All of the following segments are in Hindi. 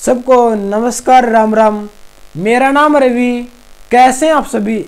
सबको नमस्कार, राम राम। मेरा नाम रवि। कैसे हैं आप सभी?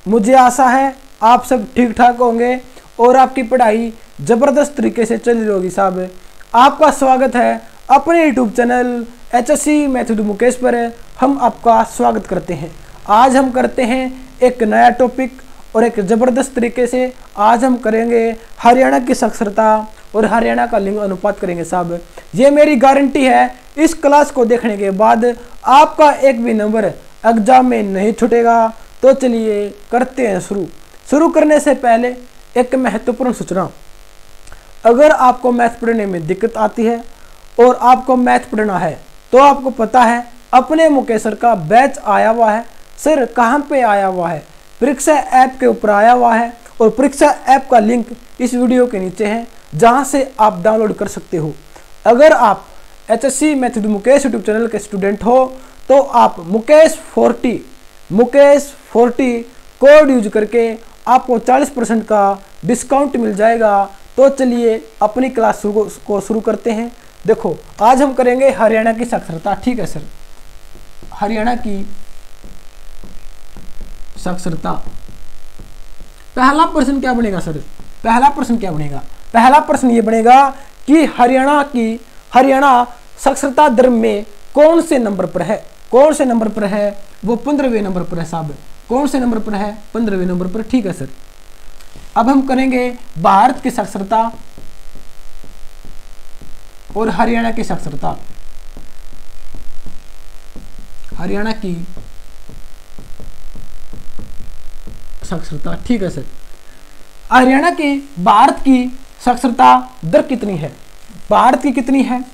मुझे आशा है आप सब ठीक ठाक होंगे और आपकी पढ़ाई ज़बरदस्त तरीके से चल रही होगी। साहब, आपका स्वागत है अपने YouTube channel HSC method Mukesh पर। हम आपका स्वागत करते हैं। आज हम करते हैं एक नया टॉपिक और एक ज़बरदस्त तरीके से। आज हम करेंगे हरियाणा की साक्षरता और हरियाणा का लिंग अनुपात करेंगे। साहब, ये मेरी गारंटी है, इस क्लास को देखने के बाद आपका एक भी नंबर एग्जाम में नहीं छूटेगा। तो चलिए करते हैं शुरू करने से पहले एक महत्वपूर्ण सूचना। अगर आपको मैथ पढ़ने में दिक्कत आती है और आपको मैथ पढ़ना है तो आपको पता है अपने मुकेश सर का बैच आया हुआ है। सर कहाँ पे आया हुआ है? परीक्षा ऐप के ऊपर आया हुआ है और परीक्षा ऐप का लिंक इस वीडियो के नीचे है, जहां से आप डाउनलोड कर सकते हो। अगर आप HSC method Mukesh YouTube channel के स्टूडेंट हो तो आप मुकेश 40 कोड यूज करके आपको 40% का डिस्काउंट मिल जाएगा। तो चलिए अपनी क्लास को शुरू करते हैं। देखो, आज हम करेंगे हरियाणा की साक्षरता। ठीक है सर, हरियाणा की साक्षरता। पहला प्रश्न क्या बनेगा सर? पहला प्रश्न ये बनेगा कि हरियाणा साक्षरता दर में कौन से नंबर पर है? कौन से नंबर पर है? वो 15वें नंबर पर है। साहब, कौन से नंबर पर है? 15वें नंबर पर। ठीक है सर। अब हम करेंगे भारत की साक्षरता और हरियाणा की साक्षरता। हरियाणा की साक्षरता। ठीक है सर। हरियाणा की भारत की साक्षरता दर कितनी है? भारत की कितनी है?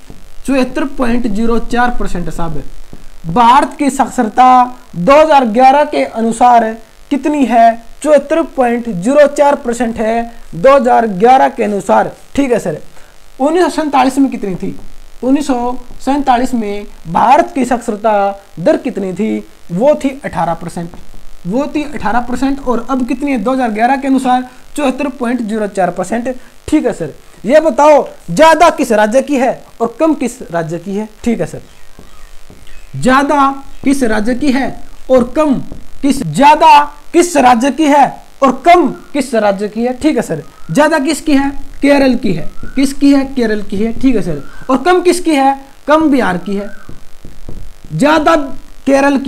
74.04%। साहब, भारत की साक्षरता 2011 के अनुसार कितनी है? 74.04% है 2011 के अनुसार। ठीक है सर। 1947 में कितनी थी? 1947 में भारत की साक्षरता दर कितनी थी? वो थी 18%। और अब कितनी है 2011 के अनुसार? 74.04%। ठीक है सर। ये बताओ ज्यादा किस राज्य की है और कम किस राज्य की है? ठीक है सर। ज्यादा किस राज्य की है और कम ज्यादा किस राज्य की है और कम किस राज्य की है? ठीक है सर। ज्यादा किसकी है? केरल की है। किसकी है? केरल की है। ठीक है सर। और कम किसकी है? कम बिहार की है। ज्यादा केरल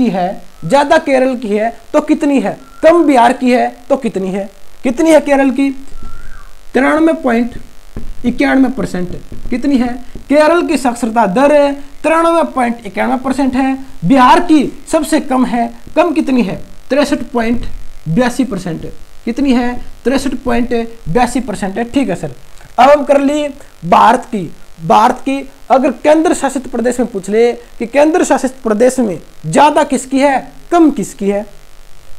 की है तो कितनी है? कम बिहार की है तो कितनी है? कितनी है केरल की? 93.91%। कितनी है? केरल की साक्षरता दर 93.91% है। बिहार की सबसे कम है। कम कितनी है? 63.82%। कितनी है? 63.82% है। ठीक है सर। अब हम कर ली भारत की। अगर केंद्र शासित प्रदेश में पूछ ले कि केंद्र शासित प्रदेश में ज्यादा किसकी है, कम किसकी है?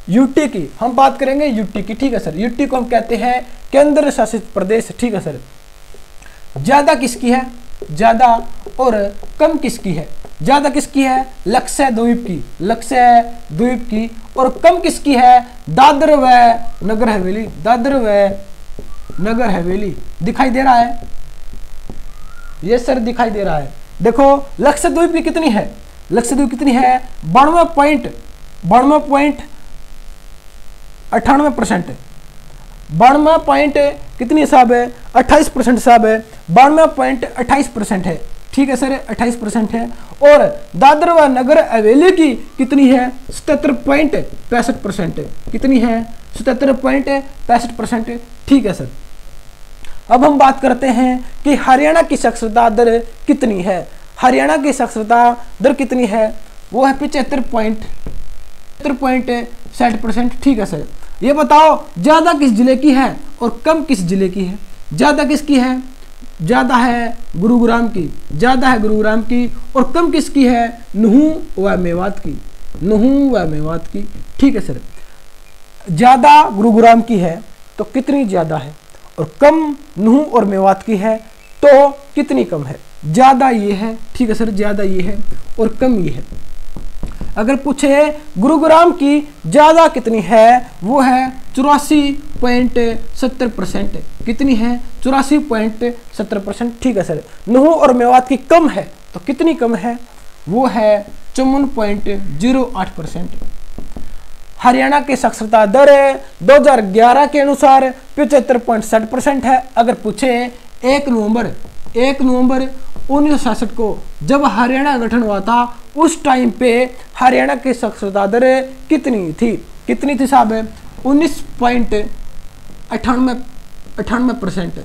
यूटी की हम बात करेंगे। यूटी की। ठीक है सर। यूटी को हम कहते हैं केंद्र शासित प्रदेश। ठीक है सर। ज्यादा किसकी है? ज्यादा और कम किसकी है? ज्यादा किसकी है? लक्षद्वीप की। और कम किसकी है? दादर व नगर हवेली। दिखाई दे रहा है? ये सर दिखाई दे रहा है। देखो लक्षद्वीप की कितनी है? लक्षद्वीप कितनी है? 92.98%। 92 कितनी साहब है? 28% साहब है। 92.28% है। ठीक है सर। 28% है। और दादर व नगर हवेली की कितनी है? 77.65%। कितनी है? 77.65%। ठीक है सर। अब हम बात करते हैं कि हरियाणा की साक्षरता दर कितनी है। हरियाणा की साक्षरता दर कितनी है? वो है 75.60%। ठीक है सर। ये बताओ ज्यादा किस जिले की है और कम किस जिले की है? ज्यादा किसकी है? ज्यादा है गुरुग्राम की। और कम किसकी है? नुहू व मेवात की। ठीक है सर। ज्यादा गुरुग्राम की है तो कितनी ज्यादा है और कम नुहू और मेवात की है तो कितनी कम है? ज्यादा ये है। ठीक है सर। ज्यादा ये है और कम ये है। अगर पूछे गुरुग्राम की ज्यादा कितनी है, वो है 84.70%। कितनी है? 84.70%। ठीक है सर। नुहू और मेवात की कम है तो कितनी कम है? वो है 54.08%। हरियाणा की साक्षरता दर 2011 के अनुसार 75.60% है। अगर पूछे 1 नवंबर 1966 को जब हरियाणा गठन हुआ था, उस टाइम पे हरियाणा की साक्षरता दर कितनी थी साहब? 19.98%।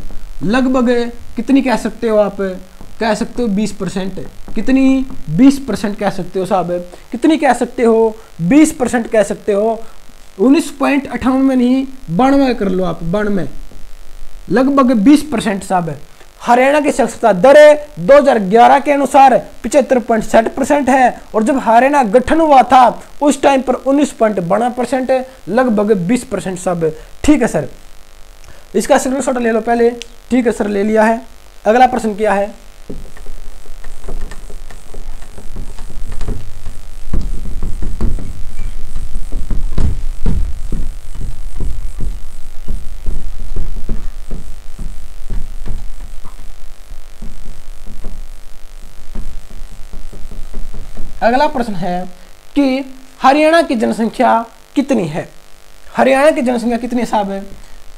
लगभग कितनी कह सकते हो आप? कह सकते हो 20%। कितनी? 20% कह सकते हो साहब। कितनी कह सकते हो? 20% कह सकते हो। 19.98 में नहीं, 92 कर लो आप, 92। लगभग 20% साहब। हरियाणा की साक्षरता दर 2011 के अनुसार 75.60% है, और जब हरियाणा गठन हुआ था उस टाइम पर 19.92%, लगभग 20% साहब। ठीक है सर, इसका स्क्रीनशॉट ले लो पहले। ठीक है सर, ले लिया है। अगला प्रश्न क्या है? अगला प्रश्न है कि हरियाणा की जनसंख्या कितनी है? हरियाणा की जनसंख्या कितनी साहब है?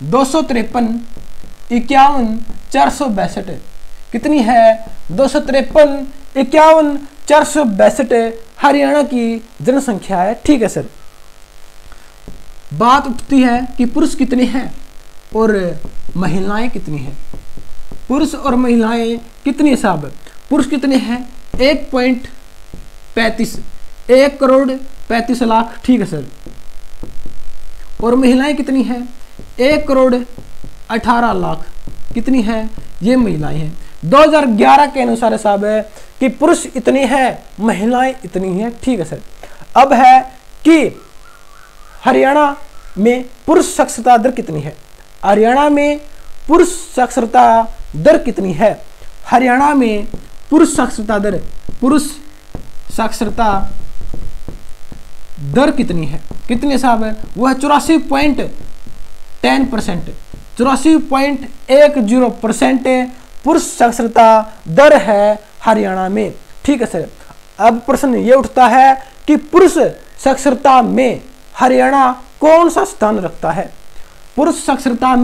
253, 51, 462। कितनी है? 253, 51, 462 हरियाणा की जनसंख्या है। ठीक है सर, बात उठती है कि पुरुष कितने हैं और महिलाएं कितनी हैं। पुरुष और महिलाएं कितनी साहब? पुरुष कितने हैं? 1.35, 1,35,00,000। ठीक है सर। और महिलाएं कितनी हैं? 1,18,00,000। कितनी हैं? ये महिलाएं हैं। 2011 के अनुसार साहब है कि पुरुष इतने हैं, महिलाएं इतनी हैं। ठीक है सर। अब है कि हरियाणा में पुरुष साक्षरता दर कितनी है? हरियाणा में पुरुष साक्षरता दर कितनी है? हरियाणा में पुरुष साक्षरता दर कितनी है? कितनी साहब है? वह 84.10%, 84.10% पुरुष साक्षरता दर है हरियाणा में। ठीक है सर। अब प्रश्न ये उठता है कि पुरुष साक्षरता में हरियाणा कौन सा स्थान रखता है? पुरुष साक्षरता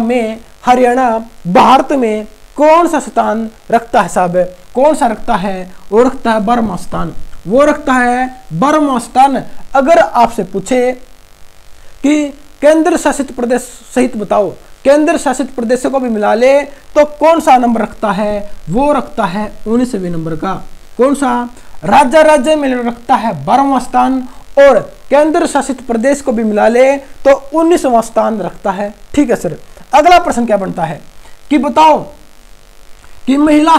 में हरियाणा भारत में कौन सा स्थान रखता है साहब? कौन सा रखता है? वो रखता है 12वां स्थान। वो रखता है 12वां स्थान। अगर आपसे पूछे कि केंद्र शासित प्रदेश सहित बताओ, केंद्र शासित प्रदेशों को भी मिला ले तो कौन सा नंबर रखता है? वो रखता है 19वें नंबर का। कौन सा? राज्य में रखता है 12वां स्थान, और केंद्र शासित प्रदेश को भी मिला ले तो 19वां स्थान रखता है। ठीक है सर। अगला प्रश्न क्या बनता है कि बताओ कि महिला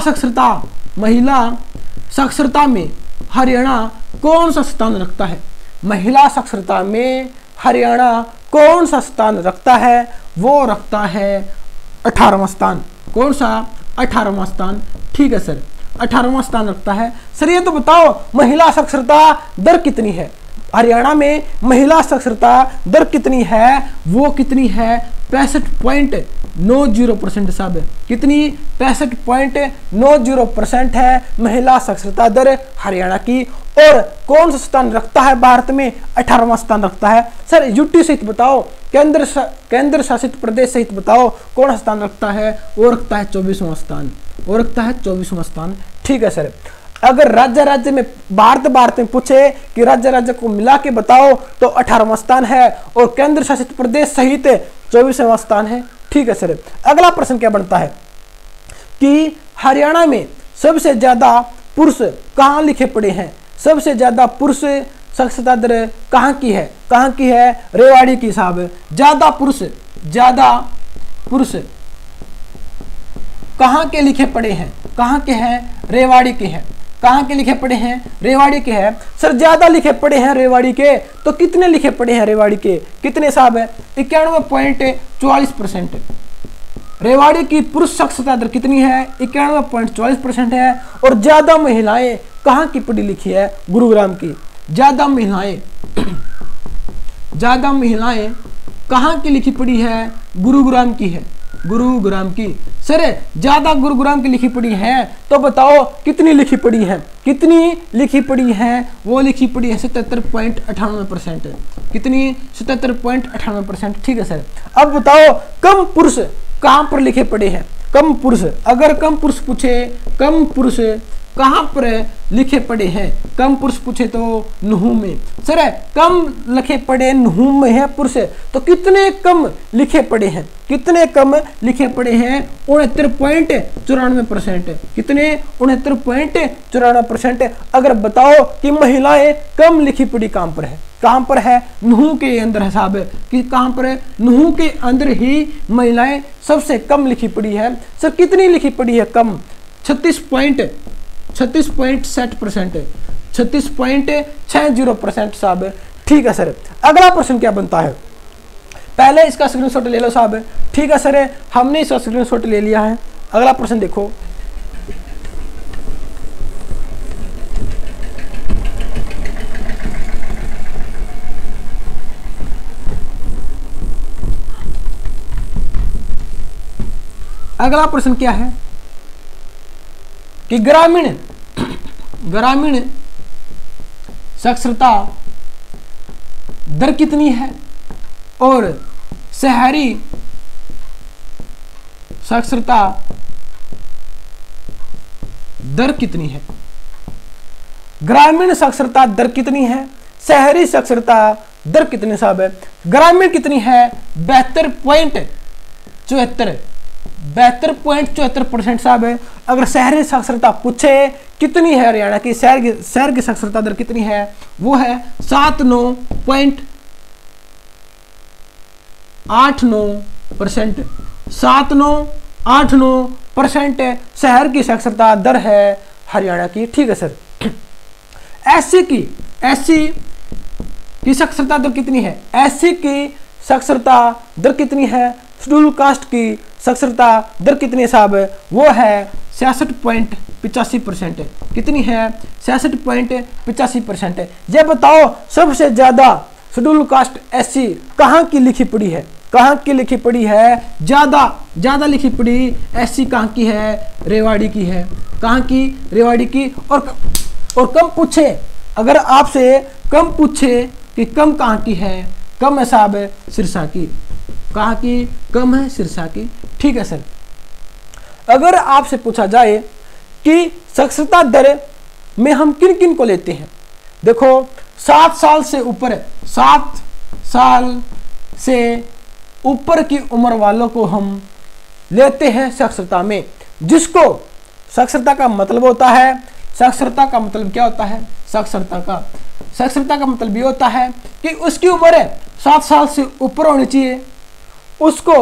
साक्षरता में हरियाणा कौन सा स्थान रखता है? महिला साक्षरता में हरियाणा कौन सा स्थान रखता है? वो रखता है 18वां स्थान। कौन सा? 18वां स्थान। ठीक है सर, 18वां स्थान रखता है। सर ये तो बताओ महिला साक्षरता दर कितनी है? हरियाणा में महिला साक्षरता दर कितनी है? वो कितनी है? 65.90% साहब। कितनी? 65.90% है महिला साक्षरता दर हरियाणा की। और कौन सा स्थान रखता है भारत में? 18वां स्थान रखता है। सर यूटी सहित बताओ, केंद्र शासित प्रदेश सहित बताओ कौन सा स्थान रखता है? वो रखता है 24वां स्थान। वो रखता है 24वां स्थान। ठीक है सर। अगर राज्य में भारत में पूछे कि राज्य को मिला के बताओ तो 18वां स्थान है, और केंद्र शासित प्रदेश सहित 24वां स्थान है। ठीक है सर। अगला प्रश्न क्या बनता है कि हरियाणा में सबसे ज्यादा पुरुष कहाँ लिखे पड़े हैं? सबसे ज्यादा पुरुष साक्षरता दर कहाँ की है? कहाँ की है? रेवाड़ी की साहब। ज्यादा पुरुष कहाँ के लिखे पड़े हैं? कहाँ के हैं? रेवाड़ी के हैं। कहाँ के लिखे पड़े हैं? रेवाड़ी के हैं। सर ज्यादा लिखे पड़े हैं रेवाड़ी के, तो कितने लिखे पड़े हैं रेवाड़ी के? कितने साहब है? 91.44%। रेवाड़ी की पुरुष साक्षरता दर कितनी है? 91.44% है। और ज्यादा महिलाएं कहाँ की पढ़ी लिखी है? गुरुग्राम की। ज्यादा महिलाएं कहाँ की लिखी पढ़ी है? गुरुग्राम की है। गुरुग्राम की। सर ज्यादा गुरुग्राम की लिखी पड़ी है, तो बताओ कितनी लिखी पड़ी है, कितनी लिखी पड़ी है? वो लिखी पड़ी है 77.98%। कितनी? 77.98%। ठीक है सर। अब बताओ कम पुरुष कहां पर लिखे पड़े हैं? कम पुरुष, अगर कम पुरुष पूछे, कम पुरुष कहां पर लिखे पड़े हैं? कम पुरुष पूछे तो नुहू में। सर कम लिखे पड़े नुहू में है पुरुष, तो कितने कम लिखे पड़े हैं? कितने कम लिखे पड़े हैं? 69.94%। कितने? 69.94%। अगर बताओ कि महिलाएं कम लिखी पड़ी कहां पर है? कहां पर है? नुहू के अंदर है साहब। कि कहां पर है? नुहू के अंदर ही महिलाएं सबसे कम लिखी पड़ी है। सर कितनी लिखी पड़ी है कम? 36.60%। 36.60% साहब। ठीक है सर। अगला प्रश्न क्या बनता है? पहले इसका स्क्रीनशॉट ले लो साहब। ठीक है सर, हमने इसका स्क्रीनशॉट ले लिया है। अगला प्रश्न देखो। अगला प्रश्न क्या है कि ग्रामीण साक्षरता दर कितनी है और शहरी साक्षरता दर कितनी है? ग्रामीण साक्षरता दर कितनी है? शहरी साक्षरता दर कितनी साहब है? ग्रामीण कितनी है? 72.74% साहब है। अगर शहरी साक्षरता पूछे कितनी है हरियाणा की, शहर की साक्षरता दर कितनी है? वो है 79.89%। 79.89% शहर की साक्षरता दर है हरियाणा की। ठीक है सर। एससी की साक्षरता दर कितनी है? एससी की साक्षरता दर कितनी है? शेड्यूल कास्ट की साक्षरता दर कितनी है साहब? वो है 66.85%। कितनी है? 66.85%। ये बताओ सबसे ज्यादा शेड्यूल कास्ट एससी कहाँ की लिखी पड़ी है? कहाँ की लिखी पड़ी है? ज्यादा लिखी पड़ी एससी कहाँ की है? रेवाड़ी की है। कहाँ की? रेवाड़ी की। और कम पूछे, अगर आपसे कम पूछे कि कम कहाँ की है? कम है साहब सिरसा की। कहाँ की? कम है सिरसा की। ठीक है सर। अगर आपसे पूछा जाए कि साक्षरता दर में हम किन किन को लेते हैं? देखो 7 साल से ऊपर, 7 साल से ऊपर की उम्र वालों को हम लेते हैं साक्षरता में। जिसको साक्षरता का मतलब होता है, साक्षरता का मतलब क्या होता है? साक्षरता का मतलब ये होता है कि उसकी उम्र 7 साल से ऊपर होनी चाहिए, उसको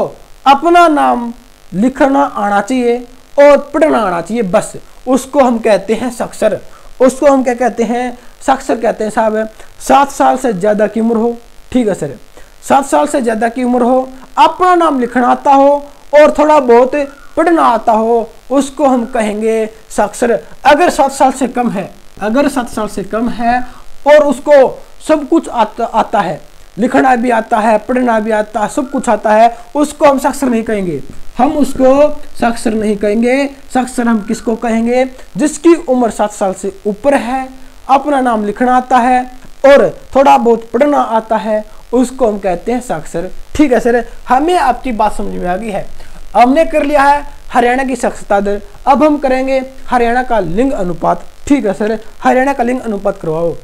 अपना नाम लिखना आना चाहिए और पढ़ना आना चाहिए, बस उसको हम कहते हैं साक्षर। उसको हम क्या कहते हैं? साक्षर कहते हैं साहब। 7 साल से ज्यादा की उम्र हो। ठीक है सर। 7 साल से ज्यादा की उम्र हो, अपना नाम लिखना आता हो और थोड़ा बहुत पढ़ना आता हो, उसको हम कहेंगे साक्षर। अगर 7 साल से कम है, अगर 7 साल से कम है और उसको सब कुछ आता है, लिखना भी आता है, पढ़ना भी आता है, सब कुछ आता है, उसको हम साक्षर नहीं कहेंगे। हम उसको साक्षर नहीं कहेंगे। साक्षर हम किसको कहेंगे? जिसकी उम्र 7 साल से ऊपर है, अपना नाम लिखना आता है और थोड़ा बहुत पढ़ना आता है, उसको हम कहते हैं साक्षर। ठीक है सर। हमें आपकी बात समझ में आ गई है। हमने कर लिया है हरियाणा की साक्षरता दर। अब हम करेंगे हरियाणा का लिंग अनुपात। ठीक है सर। हरियाणा का लिंग अनुपात करवाओ।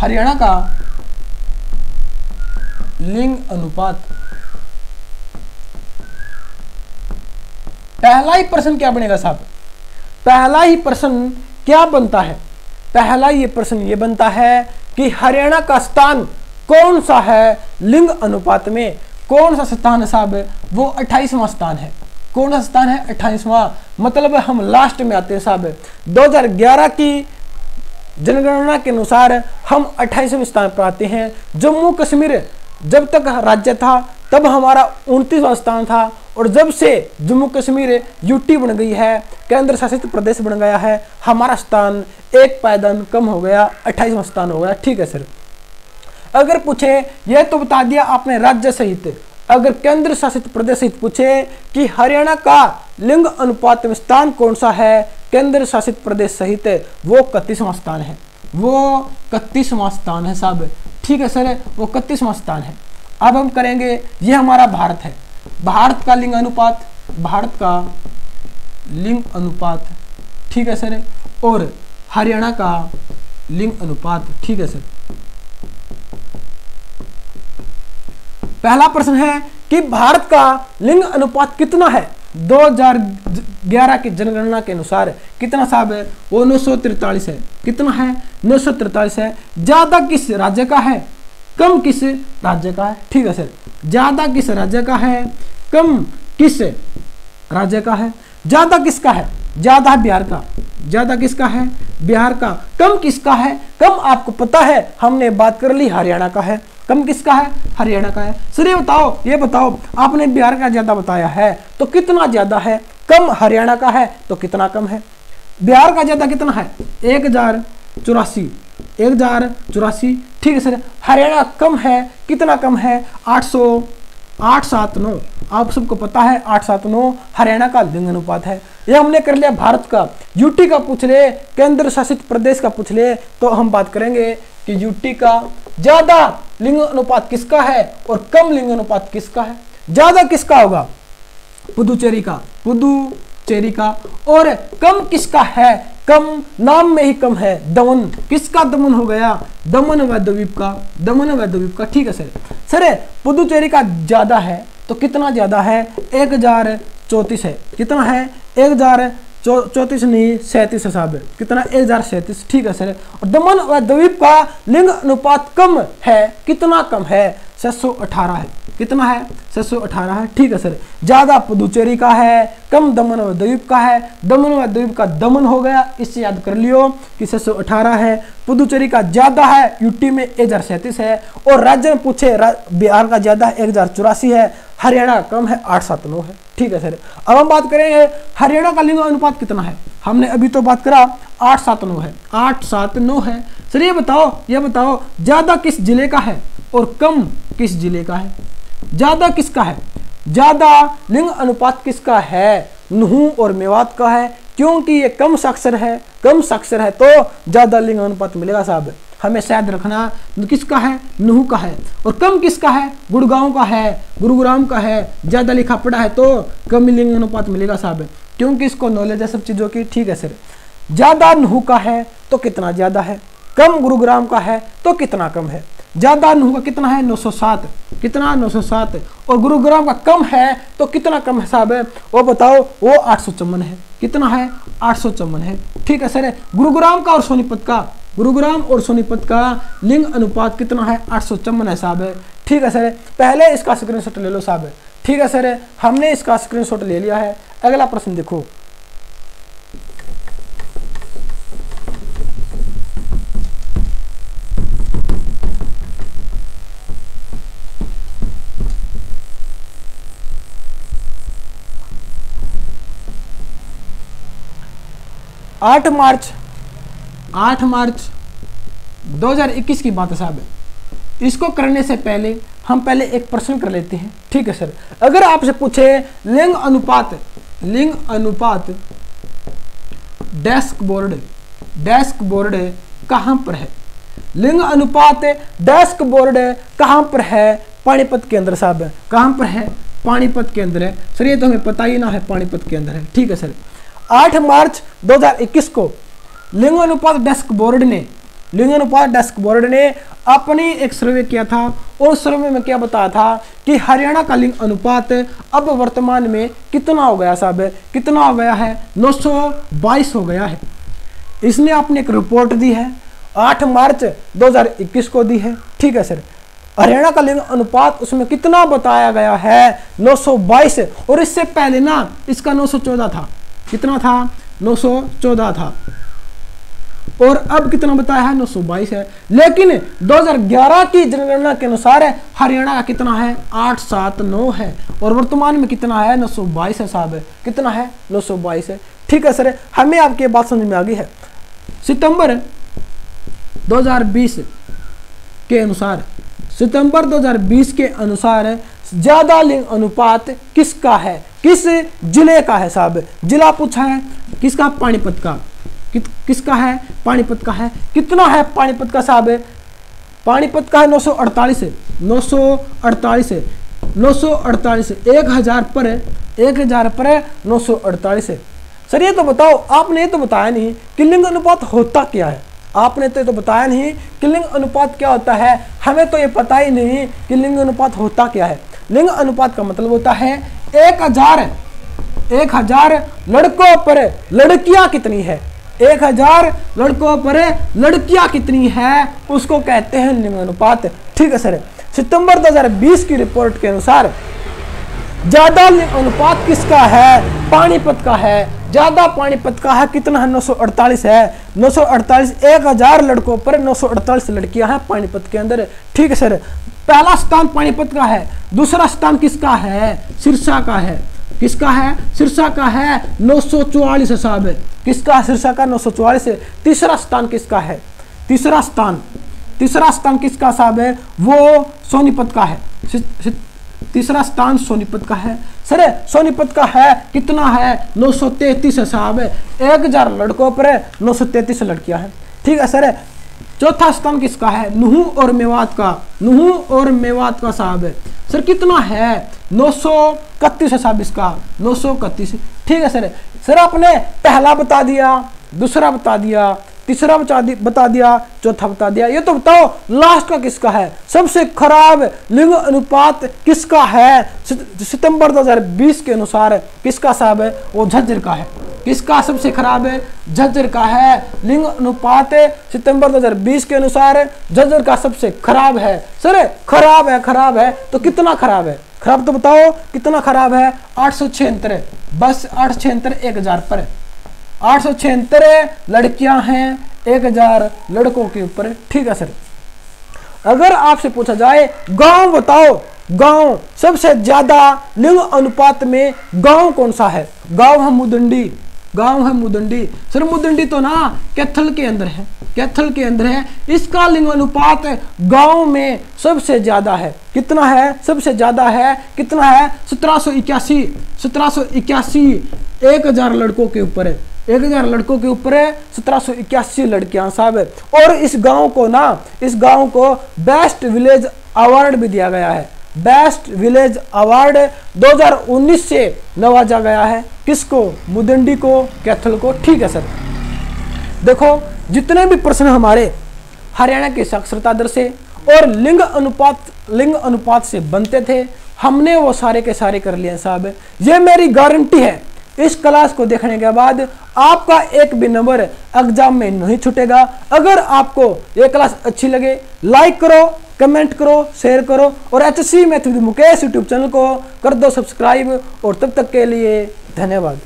हरियाणा का लिंग अनुपात। पहला ही प्रश्न क्या बनेगा साहब? पहला ही प्रश्न क्या बनता है? पहला ये प्रश्न ये बनता है कि हरियाणा का स्थान कौन सा है लिंग अनुपात में? कौन सा स्थान है साहब? वो 28वां स्थान है। कौन सा स्थान है? 28वां। मतलब हम लास्ट में आते हैं साहब। 2011 की जनगणना के अनुसार हम 28वें स्थान पर आते हैं। जम्मू कश्मीर जब तक राज्य था तब हमारा 29वां स्थान था और जब से जम्मू कश्मीर यूटी बन गई है, केंद्र शासित प्रदेश बन गया है, हमारा स्थान एक पायदान कम हो गया, 28वां स्थान हो गया। ठीक है सर। अगर पूछे यह तो बता दिया आपने राज्य सहित, अगर केंद्र शासित प्रदेश सहित पूछे कि हरियाणा का लिंग अनुपात में स्थान कौन सा है केंद्र शासित प्रदेश सहित, वो 31वां स्थान है, वो 31वां स्थान है साहब। ठीक है सर, वो 31वां स्थान है। अब हम करेंगे, ये हमारा भारत है, भारत का लिंग अनुपात, भारत का लिंग अनुपात। ठीक है सर, और हरियाणा का लिंग अनुपात। ठीक है सर। पहला प्रश्न है कि भारत का लिंग अनुपात कितना है 2011 की जनगणना के अनुसार, कितना साहब है, वो 943 है। कितना है, 943 है। ज्यादा किस राज्य का है, कम किस राज्य का है। ठीक है सर, ज्यादा किस राज्य का है, कम किस राज्य का है। ज्यादा किसका है, ज्यादा बिहार का, ज्यादा किसका है, बिहार का। कम किसका है, कम आपको पता है, हमने बात कर ली हरियाणा का है। कम किसका है, हरियाणा का है। सर ये बताओ आपने बिहार का ज्यादा बताया है तो कितना ज्यादा है, कम हरियाणा का है तो कितना कम है। बिहार का ज्यादा कितना है, 1084, 1084। ठीक है सर। हरियाणा कम है, कितना कम है, 879। आप सबको पता है 879 हरियाणा का लिंग अनुपात है। ये हमने कर लिया भारत का। यूटी का पूछ ले, केंद्र शासित प्रदेश का पूछ ले, तो हम बात करेंगे कि यूटी का ज्यादा लिंग अनुपात किसका है और कम लिंग अनुपात किसका है। ज्यादा किसका होगा, पुदुचेरी का, पुदुचेरी का। और कम किसका है, कम नाम में ही कम है, दमन। किसका दमन हो गया, दमन व द्वीप का, दमन व द्वीप का। ठीक है सर। सर पुदुचेरी का ज्यादा है तो कितना ज्यादा है, 1034 है। कितना है, 1034 नहीं 37 है साहब। कितना, 1037। ठीक है सर। और दमन व द्वीप का लिंग अनुपात कम है, कितना कम है, 618 है। कितना है, 618 है। ठीक है सर। ज्यादा पुदुचेरी का है, कम दमन व द्वीप का है। दमन व द्वीप का दमन हो गया, इससे याद कर लियो कि 618 है। पुदुचेरी का ज्यादा है, यूटी में 1037 है। और राज्य में पूछे, बिहार का ज्यादा है, 1084 है। हरियाणा कम है, 879 है। ठीक है सर। अब हम बात करेंगे हरियाणा का लिंग अनुपात कितना है। हमने अभी तो बात करा 879 है, 879 है। सर ये बताओ ज्यादा किस जिले का है और कम किस जिले का है। ज्यादा किसका है, ज्यादा लिंग अनुपात किसका है, नुहू और मेवात का है, क्योंकि ये कम साक्षर है, कम साक्षर है तो ज्यादा लिंग अनुपात मिलेगा साहब। हमें शायद रखना किसका है, नुहू का है। और कम किसका है, गुड़गांव का है, गुरुग्राम का है। ज्यादा लिखा पड़ा है तो कम लिंग अनुपात मिलेगा साहब, क्योंकि इसको नॉलेज है सब चीजों की। ठीक है सर। ज्यादा नुहू का है तो कितना ज्यादा है, कम गुरुग्राम का है तो कितना कम है। ज्यादा नुहू का कितना है, 907। कितना, 907। और गुरुग्राम का कम है तो कितना कम है साहब, वो बताओ, वो 854 है। कितना है, 854 है। ठीक है सर। गुरुग्राम का और सोनीपत का, गुरुग्राम और सोनीपत का लिंग अनुपात कितना है, 854 है साहब। ठीक है सर। पहले इसका स्क्रीनशॉट ले लो साहब। ठीक है सर, हमने इसका स्क्रीनशॉट ले लिया है। अगला प्रश्न देखो, आठ मार्च 2021 की बात है साहब। इसको करने से पहले हम पहले एक प्रश्न कर लेते हैं। ठीक है सर। अगर आपसे पूछे लिंग अनुपात डेस्क बोर्ड कहां पर है, लिंग अनुपात डेस्क बोर्ड कहां पर है, पानीपत के अंदर साहब। कहां पर है, पानीपत के अंदर है सर। ये तो हमें पता ही ना है, पानीपत के अंदर है। ठीक है सर। 8 मार्च 2021 को लिंग अनुपात डेस्क बोर्ड ने अपनी एक सर्वे किया था। और सर्वे में क्या बताया था कि हरियाणा का लिंग अनुपात अब वर्तमान में कितना हो गया साहब, कितना हो गया है, 922 हो गया है। इसने अपनी एक रिपोर्ट दी है, 8 मार्च 2021 को दी है। ठीक है सर। हरियाणा का लिंग अनुपात उसमें कितना बताया गया है, 922। और इससे पहले ना इसका 914 था। कितना था, 914 था। और अब कितना बताया है 922 है। लेकिन 2011 की जनगणना के अनुसार हरियाणा का कितना है 879 है और वर्तमान में कितना है 922 है साहब। कितना है 922 है। ठीक है सर, हमें आपकी बात समझ में आ गई है। सितंबर 2020 के अनुसार, सितंबर 2020 के अनुसार ज्यादा लिंग अनुपात किसका है, किस जिले का है साहब। जिला पूछा है किसका, पानीपत का। किसका है, पानीपत का है। कितना है पानीपत का साहब, पानीपत का है 948 है। 948 है, 948 है। 1000 पर 948 है। सर ये तो बताओ, आपने ये तो बताया नहीं कि लिंग अनुपात होता क्या है। आपने तो बताया नहीं कि लिंग अनुपात क्या होता है। हमें तो ये पता ही नहीं कि लिंग अनुपात होता क्या है। लिंग अनुपात का मतलब होता है 1000 लड़कों पर लड़कियां कितनी है। 1000 लड़कों पर लड़कियां कितनी है उसको कहते हैं लिंग अनुपात। ठीक है सर। सितंबर 2020 की रिपोर्ट के अनुसार ज्यादा लिंग अनुपात किसका है, पानीपत का है। ज्यादा पानीपत का है। कितना है 948 है। 948, 1000 लड़कों पर 948 लड़कियां हैं पानीपत के अंदर। ठीक है सर। पहला स्थान पानीपत का है। दूसरा स्थान किसका है, सिरसा का है। किसका है, सिरसा का है 944 साहब। किसका, सिरसा का 944 है। तीसरा स्थान किसका है, तीसरा स्थान किसका साहब है, वो सोनीपत का है। तीसरा स्थान सोनीपत का है। सर सोनीपत का है कितना है 933 है साहब। 1000 लड़कों पर 933 लड़कियां हैं। ठीक है सर। चौथा स्थान किसका है, नुहू और मेवात का। नुहू और मेवात का साहब है। सर कितना है 931 है साहब। इसका 931। ठीक है सर। सर आपने पहला बता दिया, दूसरा बता दिया, तीसरा बता दिया, चौथा बता दिया। ये तो बताओ लास्ट का किसका है, सबसे खराब लिंग अनुपात किसका है। सितंबर 2020 के अनुसार किसका साहब है, वो झज्जर का है। किसका सबसे खराब है, झज्जर का है। लिंग अनुपात सितंबर 2020 के अनुसार झज्जर का सबसे खराब है। सर खराब है तो कितना खराब है, खराब तो बताओ कितना खराब है। 876, बस 876 1000 पर 876 लड़कियां हैं 1000 लड़कों के ऊपर। ठीक है सर। अगर आपसे पूछा जाए गांव बताओ, गांव सबसे ज्यादा लिंग अनुपात में गांव कौन सा है, गांव है मुदंडी। गांव है मुदंडी। सर मुदंडी तो ना कैथल के अंदर है, कैथल के अंदर है। इसका लिंग अनुपात गांव में सबसे ज्यादा है। कितना है, सबसे ज्यादा है। कितना है 1781। 1000 लड़कों के ऊपर है। 1000 लड़कों के ऊपर 1781 लड़कियां साहब। और इस गांव को ना, इस गांव को बेस्ट विलेज अवार्ड भी दिया गया है। बेस्ट विलेज अवार्ड 2019 से नवाजा गया है। किसको, मुदंडी को, कैथल को। ठीक है सर। देखो जितने भी प्रश्न हमारे हरियाणा के साक्षरता दर से और लिंग अनुपात से बनते थे, हमने वो सारे के सारे कर लिए साहब। ये मेरी गारंटी है, इस क्लास को देखने के बाद आपका एक भी नंबर एग्जाम में नहीं छूटेगा। अगर आपको ये क्लास अच्छी लगे लाइक करो, कमेंट करो, शेयर करो और HC math with Mukesh YouTube channel को कर दो सब्सक्राइब। और तब तक के लिए धन्यवाद।